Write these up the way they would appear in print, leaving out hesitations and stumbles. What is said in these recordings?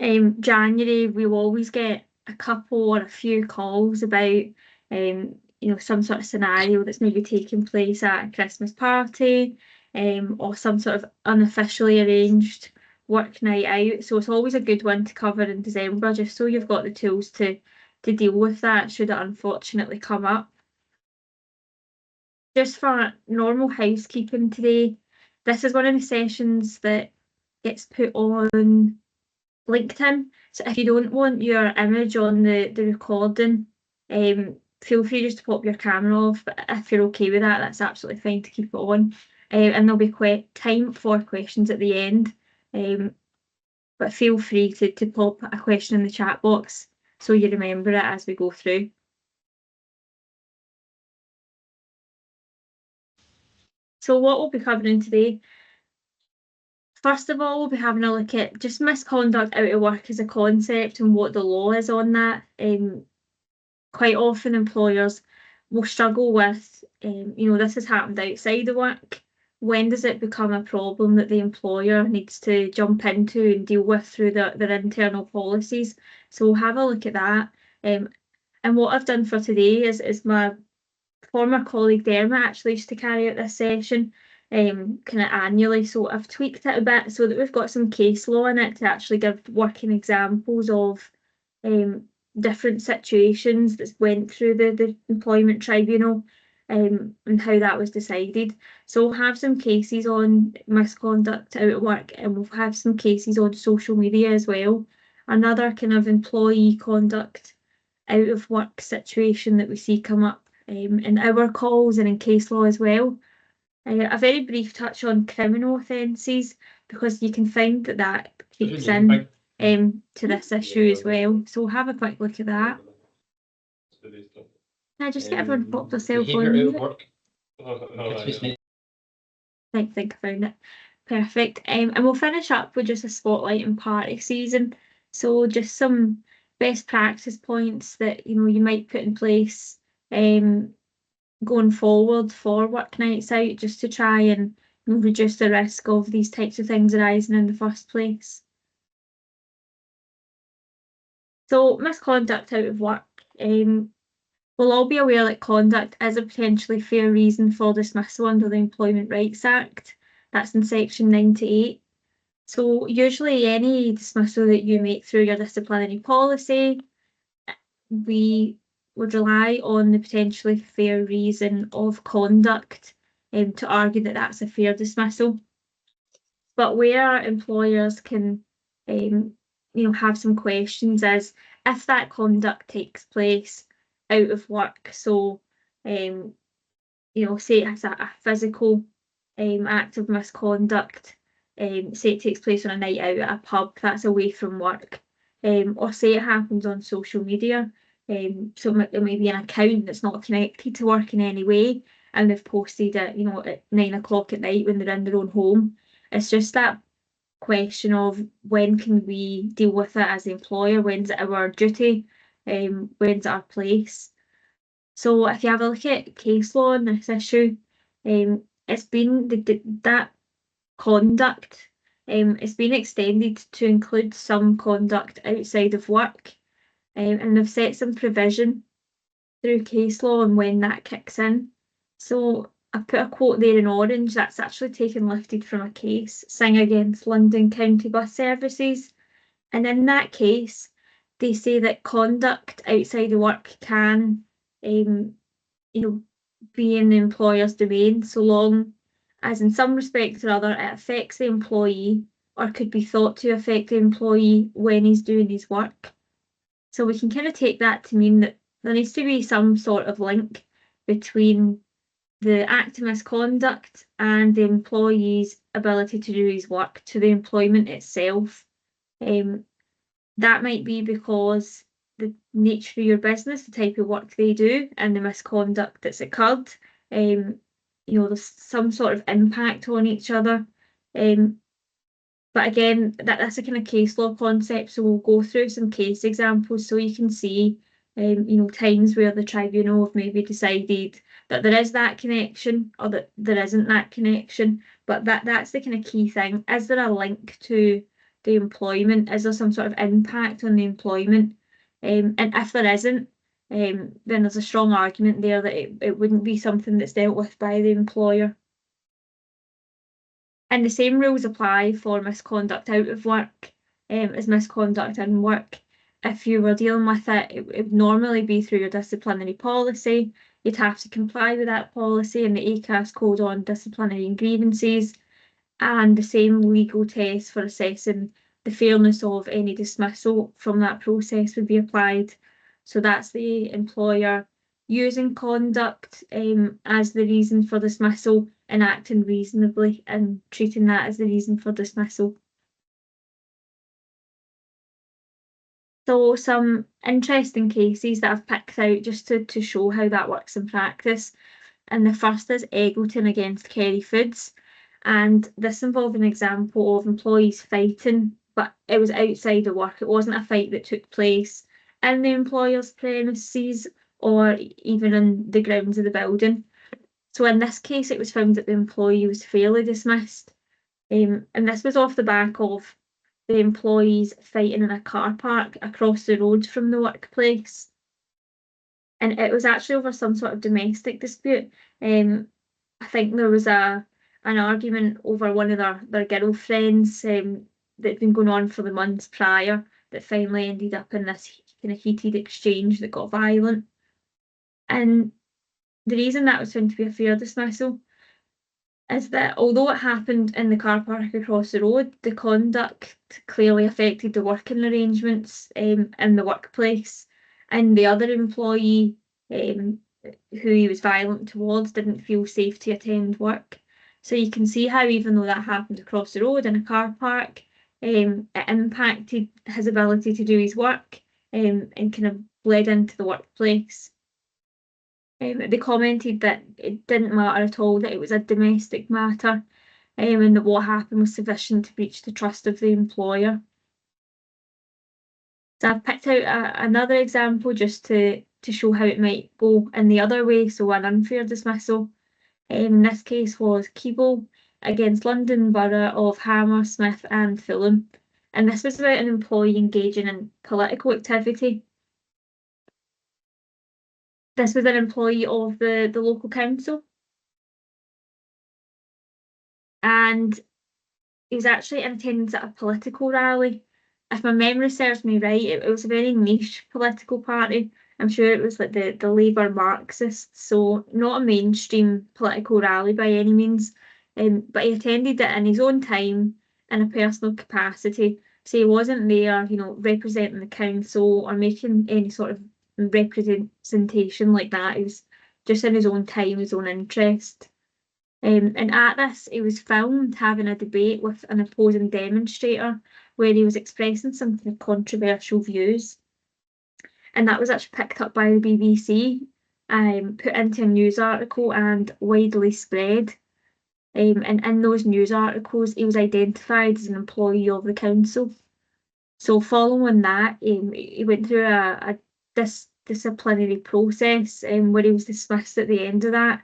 January, we'll always get a couple or a few calls about some sort of scenario that's maybe taking place at a Christmas party, or some sort of unofficially arranged work night out. So it's always a good one to cover in December, just so you've got the tools to deal with that should it unfortunately come up. Just for normal housekeeping today, this is one of the sessions that gets put on LinkedIn. So if you don't want your image on the recording, feel free just to pop your camera off. But if you're okay with that, that's absolutely fine to keep it on. And there'll be time for questions at the end. But feel free to pop a question in the chat box so you remember it as we go through. So what we'll be covering today, first of all, we'll be having a look at just misconduct out of work as a concept and what the law is on that. Quite often employers will struggle with, this has happened outside of work. When does it become a problem that the employer needs to jump into and deal with through their internal policies? So we'll have a look at that. And what I've done for today is my former colleague Dermot actually used to carry out this session kind of annually. So I've tweaked it a bit so that we've got some case law in it to actually give working examples of different situations that went through the employment tribunal, and how that was decided. So we'll have some cases on misconduct out at work, and we'll have some cases on social media as well. Another kind of employee conduct out of work situation that we see come up in our calls and in case law as well. A very brief touch on criminal offences, because you can find that creeps in to this issue as well. So we'll have a quick look at that. Can I just get everyone to pop themselves on mute? I think I found it. Perfect. And we'll finish up with just a spotlight on party season. So just some best practice points that you might put in place going forward for work nights out, just to try and reduce the risk of these types of things arising in the first place. So misconduct out of work. We'll all be aware that conduct is a potentially fair reason for dismissal under the Employment Rights Act. That's in section 98. So usually any dismissal that you make through your disciplinary policy, we would rely on the potentially fair reason of conduct to argue that that's a fair dismissal. But where employers can have some questions is if that conduct takes place out of work. So say it's a physical act of misconduct, say it takes place on a night out at a pub, that's away from work, or say it happens on social media. So it may be an account that's not connected to work in any way, and they've posted it, at 9 o'clock at night when they're in their own home. It's just that question of when can we deal with it as the employer, when's it our duty, when's it our place. So if you have a look at case law on this issue, it's been that conduct, it's been extended to include some conduct outside of work, and they've set some provision through case law and when that kicks in. So I put a quote there in orange that's actually taken lifted from a case, Singh against London County Bus Services. And in that case, they say that conduct outside of work can, be in the employer's domain, so long as in some respect or other it affects the employee or could be thought to affect the employee when he's doing his work. So we can kind of take that to mean that there needs to be some sort of link between the act of misconduct and the employee's ability to do his work, to the employment itself. That might be because the nature of your business, the type of work they do, and the misconduct that's occurred, there's some sort of impact on each other. But again, that's a kind of case law concept, so we'll go through some case examples so you can see, times where the tribunal have maybe decided that there is that connection or that there isn't that connection. But that's the kind of key thing. Is there a link to the employment? Is there some sort of impact on the employment? And if there isn't, then there's a strong argument there that it wouldn't be something that's dealt with by the employer. And the same rules apply for misconduct out of work as misconduct in work. If you were dealing with it would normally be through your disciplinary policy. You'd have to comply with that policy and the ACAS code on disciplinary and grievances, and the same legal test for assessing the fairness of any dismissal from that process would be applied. So that's the employer using conduct as the reason for dismissal and acting reasonably and treating that as the reason for dismissal. So some interesting cases that I've picked out just to show how that works in practice. And the first is Eggleton against Kerry Foods. And this involved an example of employees fighting, but it was outside of work. It wasn't a fight that took place in the employer's premises or even in the grounds of the building. So in this case, it was found that the employee was fairly dismissed. And this was off the back of the employees fighting in a car park across the road from the workplace. And it was actually over some sort of domestic dispute. I think there was an argument over one of their girlfriends that'd been going on for the months prior that finally ended up in this kind of heated exchange that got violent. And the reason that was found to be a fair dismissal is that although it happened in the car park across the road, the conduct clearly affected the working arrangements in the workplace, and the other employee who he was violent towards didn't feel safe to attend work. So you can see how even though that happened across the road in a car park, it impacted his ability to do his work and kind of bled into the workplace. They commented that it didn't matter at all, that it was a domestic matter, and that what happened was sufficient to breach the trust of the employer. So I've picked out another example just to show how it might go in the other way, so an unfair dismissal. In this case was Keeble against London Borough of Hammersmith and Fulham, and this was about an employee engaging in political activity. This was an employee of the local council, and he was actually in attendance at a political rally. If my memory serves me right, it was a very niche political party. I'm sure it was like the Labour Marxists, so not a mainstream political rally by any means. But he attended it in his own time in a personal capacity. So he wasn't there, representing the council or making any sort of representation like that. He was just in his own time, his own interest. And at this, he was filmed having a debate with an opposing demonstrator where he was expressing some kind of controversial views. And that was actually picked up by the BBC, put into a news article and widely spread. And in those news articles, he was identified as an employee of the council. So following that, he went through a disciplinary process where he was dismissed at the end of that.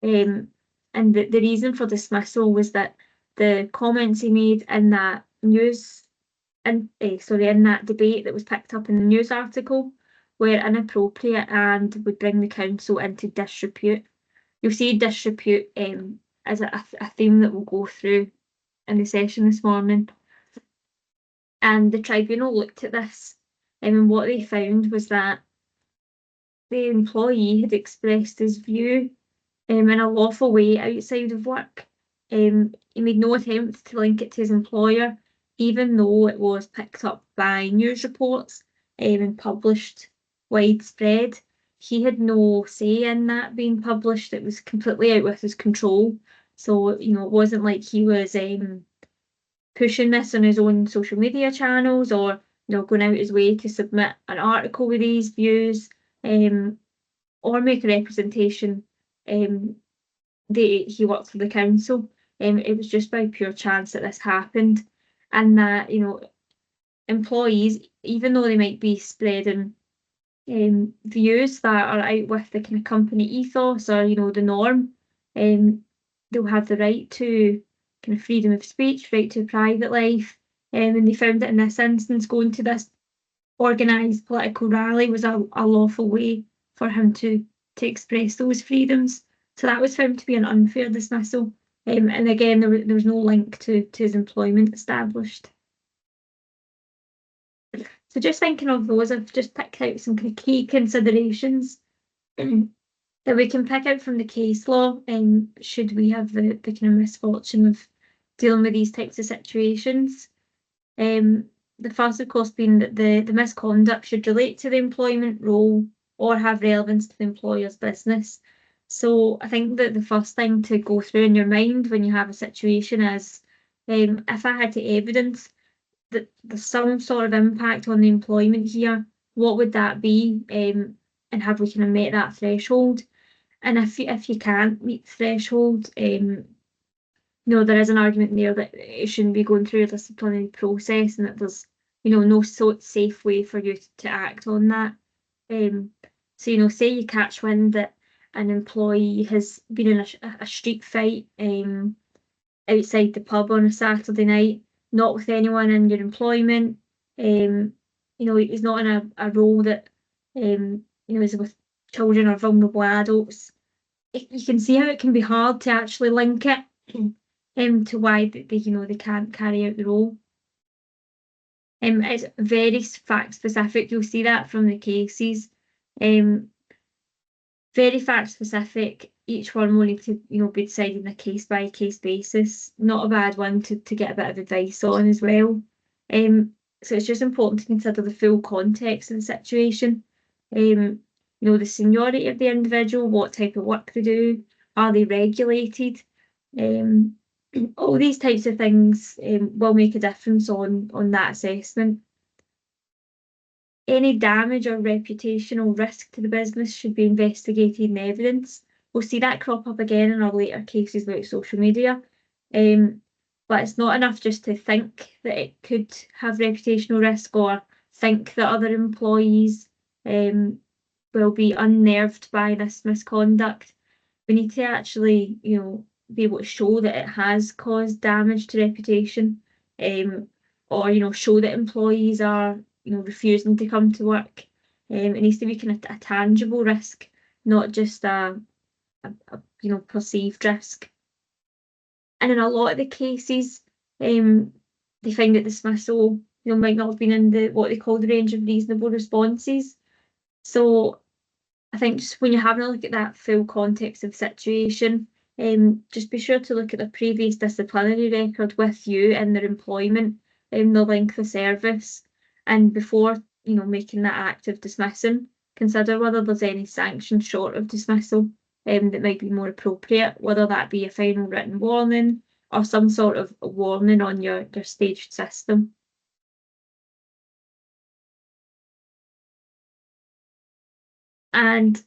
And the reason for dismissal was that the comments he made in that in that debate that was picked up in the news article were inappropriate and would bring the council into disrepute. You'll see disrepute as a theme that we'll go through in the session this morning. And the tribunal looked at this, and what they found was that the employee had expressed his view in a lawful way outside of work. He made no attempt to link it to his employer, even though it was picked up by news reports and published widespread. He had no say in that being published. It was completely out with his control. So, it wasn't like he was pushing this on his own social media channels or, going out his way to submit an article with these views or make a representation he worked for the council. It was just by pure chance that this happened, and that employees, even though they might be spreading views that are out with the kind of company ethos or the norm, they'll have the right to kind of freedom of speech, right to private life, And they found that in this instance, going to this organised political rally was a lawful way for him to express those freedoms. So that was found to be an unfair dismissal. And again, there was no link to his employment established. So just thinking of those, I've just picked out some kind of key considerations that we can pick out from the case law, should we have the kind of misfortune of dealing with these types of situations. The first, of course, being that the misconduct should relate to the employment role or have relevance to the employer's business. So I think that the first thing to go through in your mind when you have a situation is, if I had to evidence that there's some sort of impact on the employment here, what would that be? And have we kind of met that threshold? And if you can't meet the threshold, there is an argument there that it shouldn't be going through a disciplinary process, and that there's no so safe way for you to act on that. So say you catch wind that an employee has been in a street fight outside the pub on a Saturday night, not with anyone in your employment. He's not in a role that is with children or vulnerable adults. You can see how it can be hard to actually link it to why they can't carry out the role. It's very fact specific. You'll see that from the cases. Very fact specific. Each one will need to be decided on a case by case basis. Not a bad one to get a bit of advice on as well. So it's just important to consider the full context of the situation. The seniority of the individual, what type of work they do, are they regulated? All these types of things will make a difference on that assessment. Any damage or reputational risk to the business should be investigated in evidence. We'll see that crop up again in our later cases about social media. But it's not enough just to think that it could have reputational risk or think that other employees will be unnerved by this misconduct. We need to actually, be able to show that it has caused damage to reputation, or show that employees are refusing to come to work. It needs to be kind of a tangible risk, not just a perceived risk. And in a lot of the cases, they find that dismissal might not have been in what they call the range of reasonable responses. So I think just when you're having a look at that full context of the situation, just be sure to look at the previous disciplinary record with you and their employment, the length of service, and before making that act of dismissing, consider whether there's any sanction short of dismissal that might be more appropriate, whether that be a final written warning or some sort of warning on your staged system. And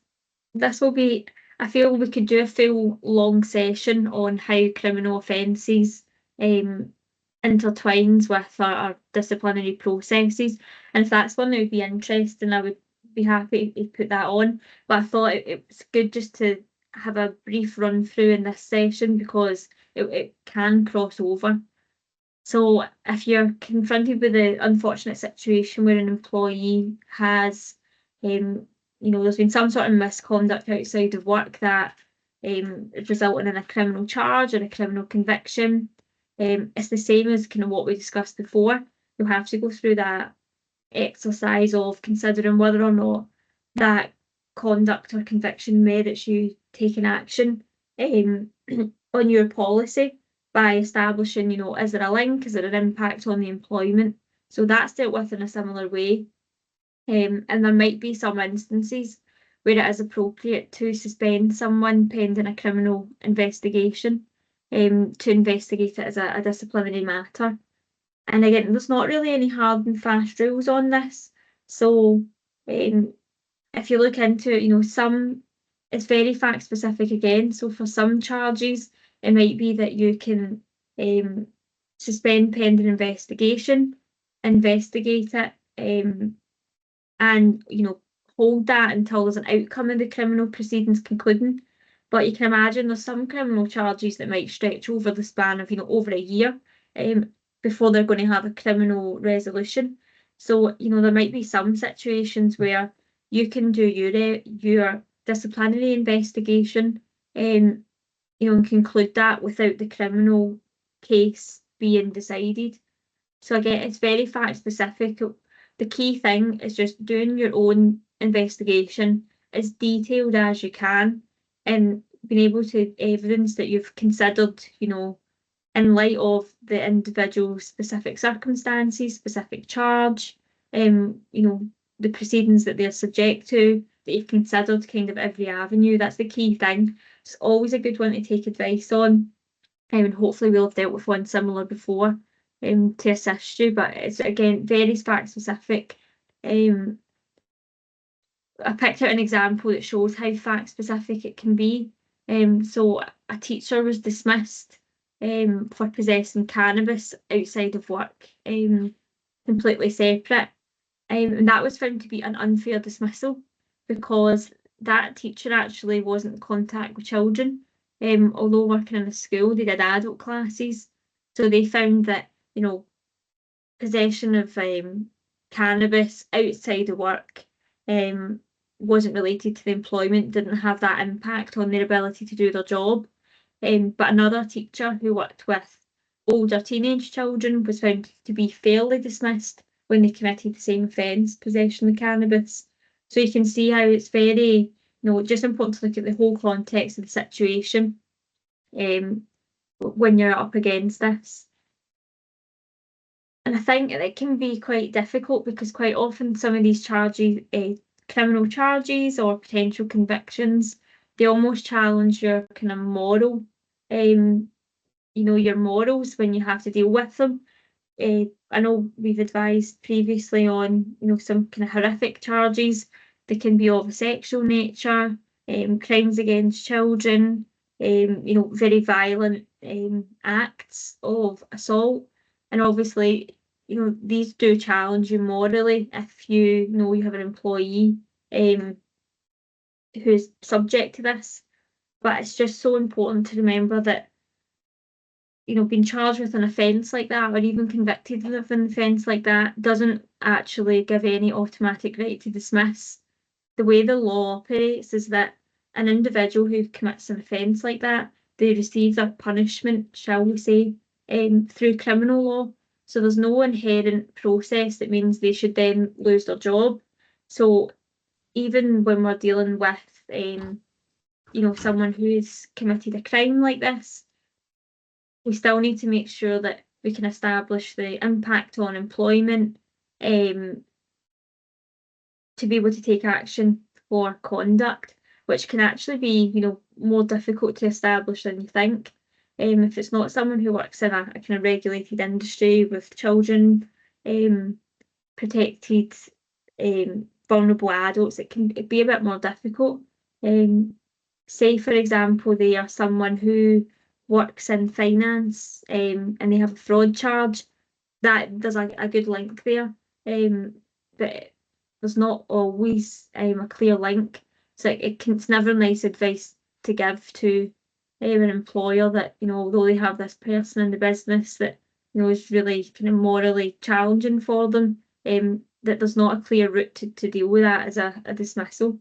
this will be, I feel we could do a full long session on how criminal offences intertwines with our disciplinary processes. And if that's one that would be interesting, I would be happy to put that on. But I thought it was good just to have a brief run through in this session because it can cross over. So if you're confronted with the unfortunate situation where an employee has there's been some sort of misconduct outside of work that is resulting in a criminal charge or a criminal conviction. It's the same as kind of what we discussed before. You'll have to go through that exercise of considering whether or not that conduct or conviction merits you taking action on your policy by establishing, is there a link? Is there an impact on the employment? So that's dealt with in a similar way. And there might be some instances where it is appropriate to suspend someone pending a criminal investigation, to investigate it as a disciplinary matter. And again, there's not really any hard and fast rules on this. So if you look into it, it's very fact specific again. So for some charges, it might be that you can suspend pending investigation, investigate it, and hold that until there's an outcome in the criminal proceedings concluding. But you can imagine there's some criminal charges that might stretch over the span of over a year. before they're going to have a criminal resolution. So, there might be some situations where you can do your disciplinary investigation, and conclude that without the criminal case being decided. So again, it's very fact specific. The key thing is just doing your own investigation as detailed as you can, and being able to evidence that you've considered, in light of the individual specific circumstances, specific charge, the proceedings that they're subject to, that you've considered kind of every avenue. That's the key thing. It's always a good one to take advice on. And hopefully we'll have dealt with one similar before to assist you. But it's, again, very fact specific. I picked out an example that shows how fact specific it can be. So a teacher was dismissed for possessing cannabis outside of work, completely separate. And that was found to be an unfair dismissal because that teacher actually wasn't in contact with children. Although working in a school, they did adult classes. So they found that, possession of cannabis outside of work wasn't related to the employment, didn't have that impact on their ability to do their job. But another teacher who worked with older teenage children was found to be fairly dismissed when they committed the same offence, possession of cannabis. So you can see how it's very, just important to look at the whole context of the situation when you're up against this. And I think it can be quite difficult because quite often some of these charges, criminal charges or potential convictions, they almost challenge your kind of moral, your morals when you have to deal with them. I know we've advised previously on, some kind of horrific charges. They can be of a sexual nature, crimes against children, very violent acts of assault. And obviously, these do challenge you morally if you know you have an employee who's subject to this. But it's just so important to remember that being charged with an offence like that or even convicted of an offence like that doesn't actually give any automatic right to dismiss. The way the law operates is that an individual who commits an offence like that, they receive their punishment, shall we say, through criminal law. So there's no inherent process that means they should then lose their job. So even when we're dealing with, someone who's committed a crime like this, we still need to make sure that we can establish the impact on employment to be able to take action for conduct, which can actually be, more difficult to establish than you think. If it's not someone who works in a kind of regulated industry with children, protected, vulnerable adults, it can be a bit more difficult. Say, for example, they are someone who works in finance and they have a fraud charge, that there's a good link there. But there's not always a clear link. So it's never nice advice to give to an employer that, although they have this person in the business that, is really kind of morally challenging for them, that there's not a clear route to deal with that as a dismissal.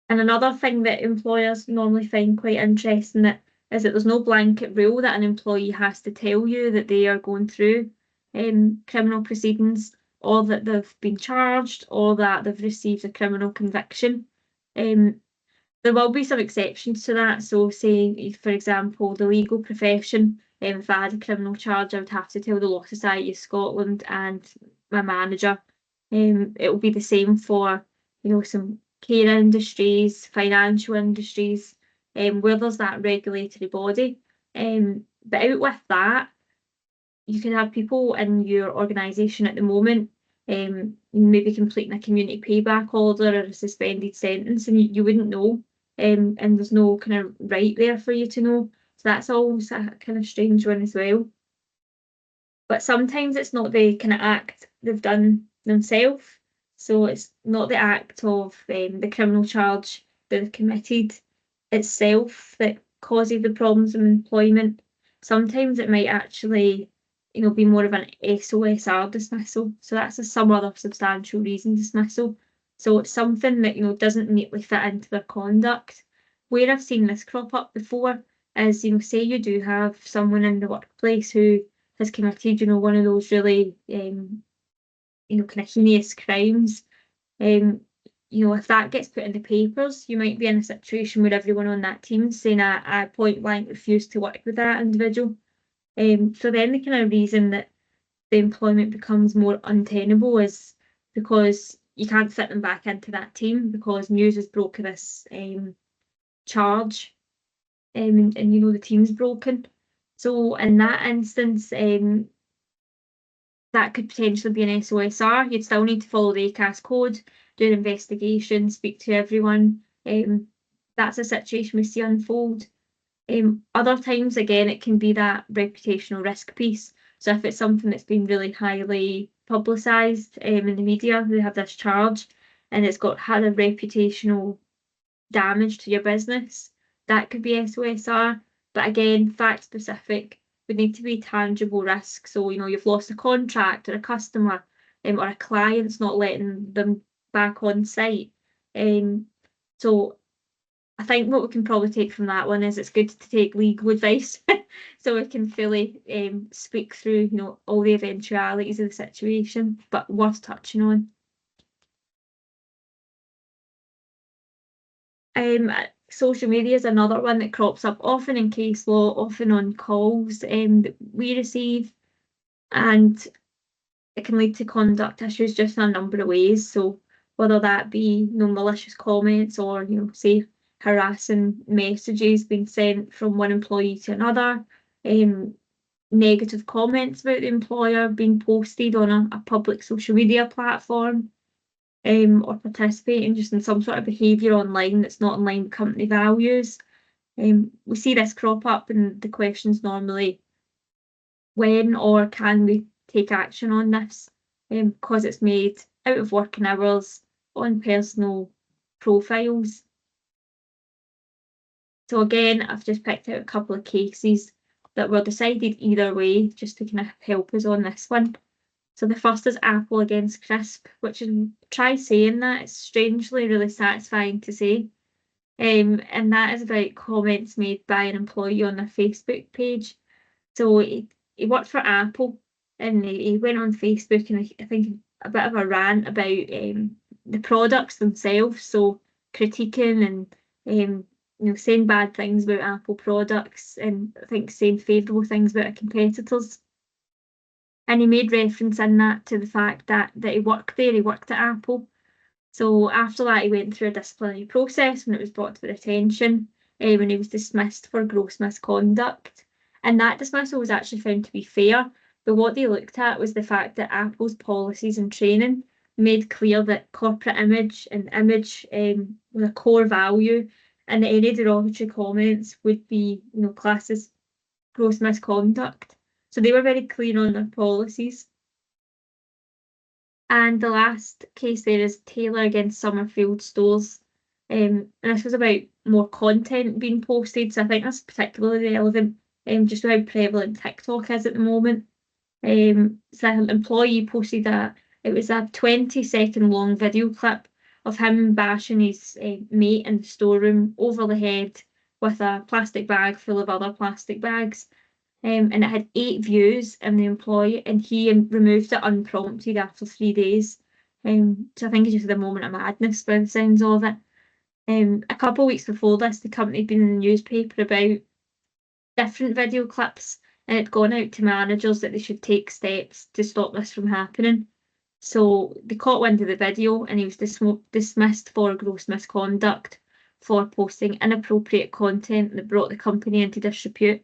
And another thing that employers normally find quite interesting is that there's no blanket rule that an employee has to tell you that they are going through criminal proceedings, or that they've been charged, or that they've received a criminal conviction. There will be some exceptions to that. So say, for example, the legal profession, if I had a criminal charge, I would have to tell the Law Society of Scotland and my manager. It will be the same for, some care industries, financial industries, where there's that regulatory body. But out with that, you can have people in your organisation at the moment, maybe completing a community payback order or a suspended sentence, and you wouldn't know, and there's no kind of right there for you to know. So that's always a kind of strange one as well. But sometimes it's not the kind of act they've done themselves. So it's not the act of the criminal charge that they've committed itself that causes the problems in employment. sometimes it might actually, be more of an SOSR dismissal. So that's a some other substantial reason dismissal. So it's something that, doesn't neatly fit into their conduct. Where I've seen this crop up before is, say you do have someone in the workplace who has committed, one of those really, kind of heinous crimes. If that gets put in the papers, you might be in a situation where everyone on that team is saying, I point blank refuse to work with that individual. So then the kind of reason that the employment becomes more untenable is because you can't fit them back into that team because news has broken this charge, and the team's broken. So in that instance, that could potentially be an SOSR. You'd still need to follow the ACAS code, do an investigation, speak to everyone. That's a situation we see unfold. Other times, again, it can be that reputational risk piece. So if it's something that's been really highly publicised in the media, they have this charge and it's had a reputational damage to your business, that could be SOSR. But again, fact specific, would need to be tangible risk. So, you've lost a contract or a customer, or a client's not letting them back on site. So I think what we can probably take from that one is it's good to take legal advice so we can fully speak through, all the eventualities of the situation, but worth touching on. Social media is another one that crops up often in case law, often on calls that we receive, and it can lead to conduct issues just in a number of ways. So whether that be malicious comments or say harassing messages being sent from one employee to another, negative comments about the employer being posted on a public social media platform, or participating just in some sort of behaviour online that's not in line with company values. We see this crop up, and the question's normally when or can we take action on this, because it's made out of working hours on personal profiles. So again, I've just picked out a couple of cases that were decided either way, just to kind of help us on this one. So the first is Apple against Crisp, which is, try saying that, it's strangely really satisfying to say. And that is about comments made by an employee on their Facebook page. So he worked for Apple, and he went on Facebook, and I think a bit of a rant about the products themselves. So critiquing and saying bad things about Apple products, and I think saying favourable things about our competitors. And he made reference in that to the fact that he worked there, he worked at Apple. So after that, he went through a disciplinary process when it was brought to their attention, when he was dismissed for gross misconduct. And that dismissal was actually found to be fair. But what they looked at was the fact that Apple's policies and training made clear that corporate image and image was a core value, and that any derogatory comments would be, classed as gross misconduct. So they were very clear on their policies. And the last case there is Taylor against Summerfield stores. And this was about more content being posted. So I think that's particularly relevant, just how prevalent TikTok is at the moment. So an employee posted it was a 20-second long video clip of him bashing his mate in the storeroom over the head with a plastic bag full of other plastic bags. And it had 8 views, and the employee, and he removed it unprompted after 3 days. So I think it's just a moment of madness by the sounds of it. A couple of weeks before this, the company had been in the newspaper about different video clips, and it had gone out to managers that they should take steps to stop this from happening. So they caught wind of the video, and he was dismissed for gross misconduct for posting inappropriate content that brought the company into disrepute.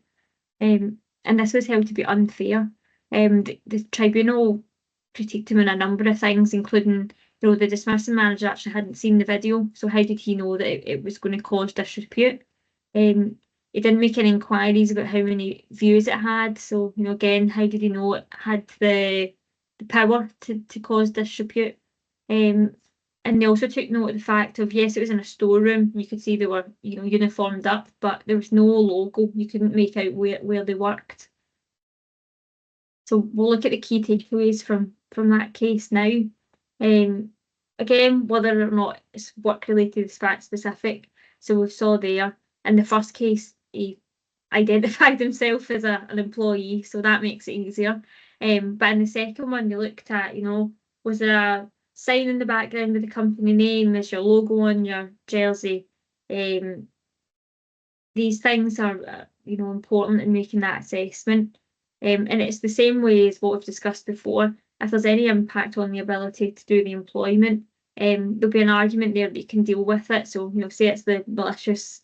And this was held to be unfair. The tribunal critiqued him on a number of things, including, the dismissing manager actually hadn't seen the video, so how did he know that it was going to cause disrepute? He didn't make any inquiries about how many views it had, so, again, how did he know it had the power to cause disrepute? And they also took note of the fact of, yes, it was in a storeroom. You could see they were, uniformed up, but there was no logo. You couldn't make out where they worked. So we'll look at the key takeaways from that case now. Again, whether or not it's work related is fact specific. So we saw there in the first case, he identified himself as an employee, so that makes it easier. But in the second one, they looked at, was there a sign in the background with the company name? Is your logo on your jersey? These things are, important in making that assessment. And it's the same way as what we've discussed before. If there's any impact on the ability to do the employment, there'll be an argument there that you can deal with it. So, say it's the malicious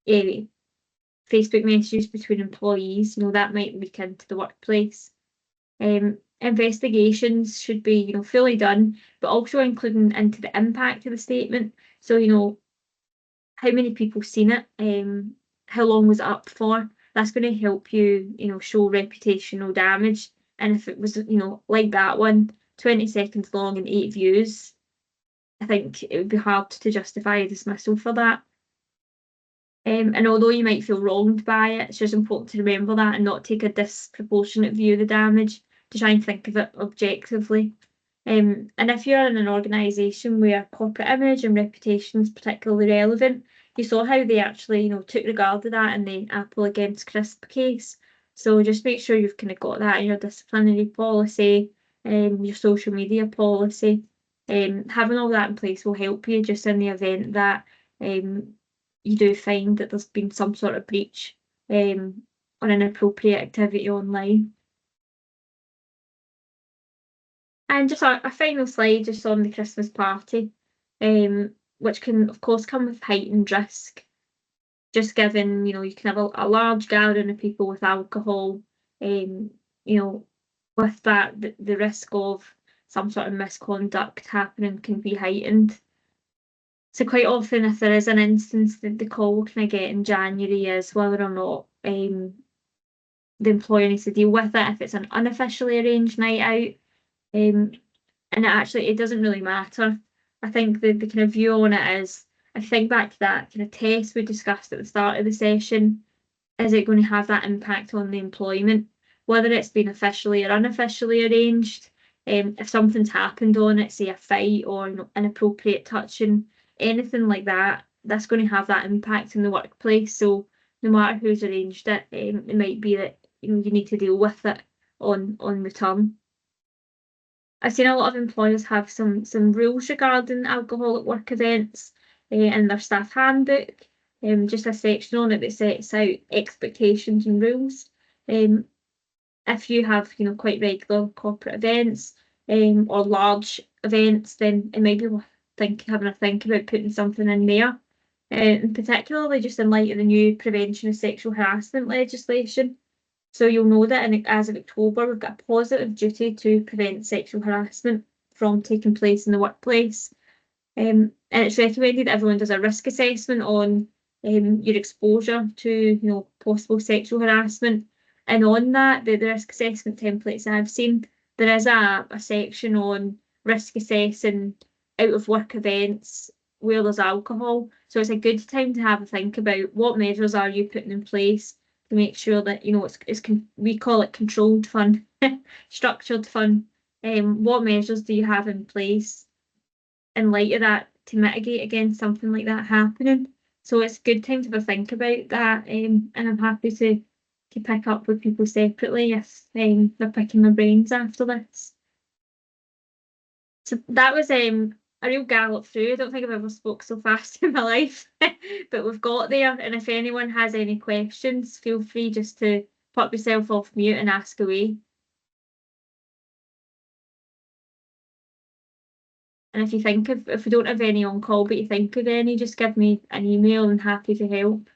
Facebook messages between employees, that might leak into the workplace. Investigations should be, fully done, but also including into the impact of the statement. So, how many people seen it? How long was it up for? That's going to help you, show reputational damage. And if it was, like that one, 20 seconds long and 8 views, I think it would be hard to justify a dismissal for that. And although you might feel wronged by it, it's just important to remember that and not take a disproportionate view of the damage, to try and think of it objectively. And if you're in an organisation where corporate image and reputation is particularly relevant, you saw how they actually, took regard of that in the Apple against Crisp case. So just make sure you've kind of got that in your disciplinary policy, your social media policy. Having all that in place will help you just in the event that you do find that there's been some sort of breach on inappropriate activity online. And just a final slide just on the Christmas party, which can of course come with heightened risk. Just given, you can have a large gathering of people with alcohol, with that, the risk of some sort of misconduct happening can be heightened. So quite often, if there is an instance that the call can I get in January is whether or not the employer needs to deal with it, if it's an unofficially arranged night out. And it doesn't really matter. I think the kind of view on it is, if you think back to that kind of test we discussed at the start of the session, is it going to have that impact on the employment? Whether it's been officially or unofficially arranged, if something's happened on it, say a fight or inappropriate touching, anything like that, that's going to have that impact in the workplace. So no matter who's arranged it, it might be that you need to deal with it on return. I've seen a lot of employers have some rules regarding alcohol at work events in their staff handbook. Just a section on it that sets out expectations and rules. If you have, quite regular corporate events or large events, then it might be worth having a think about putting something in there. And particularly just in light of the new prevention of sexual harassment legislation. So you'll know that as of October, we've got a positive duty to prevent sexual harassment from taking place in the workplace. And it's recommended that everyone does a risk assessment on your exposure to possible sexual harassment. And on that, the risk assessment templates I've seen, there is a section on risk assessing out of work events where there's alcohol. So it's a good time to have a think about what measures are you putting in place to make sure that we call it controlled fun, structured fun. What measures do you have in place in light of that to mitigate against something like that happening? So it's a good time to have a think about that, and I'm happy to pick up with people separately if they're picking their brains after this. So that was a real gallop through. I don't think I've ever spoke so fast in my life, but we've got there. And if anyone has any questions, feel free just to pop yourself off mute and ask away. And if you think if we don't have any on call, but you think of any, just give me an email and happy to help.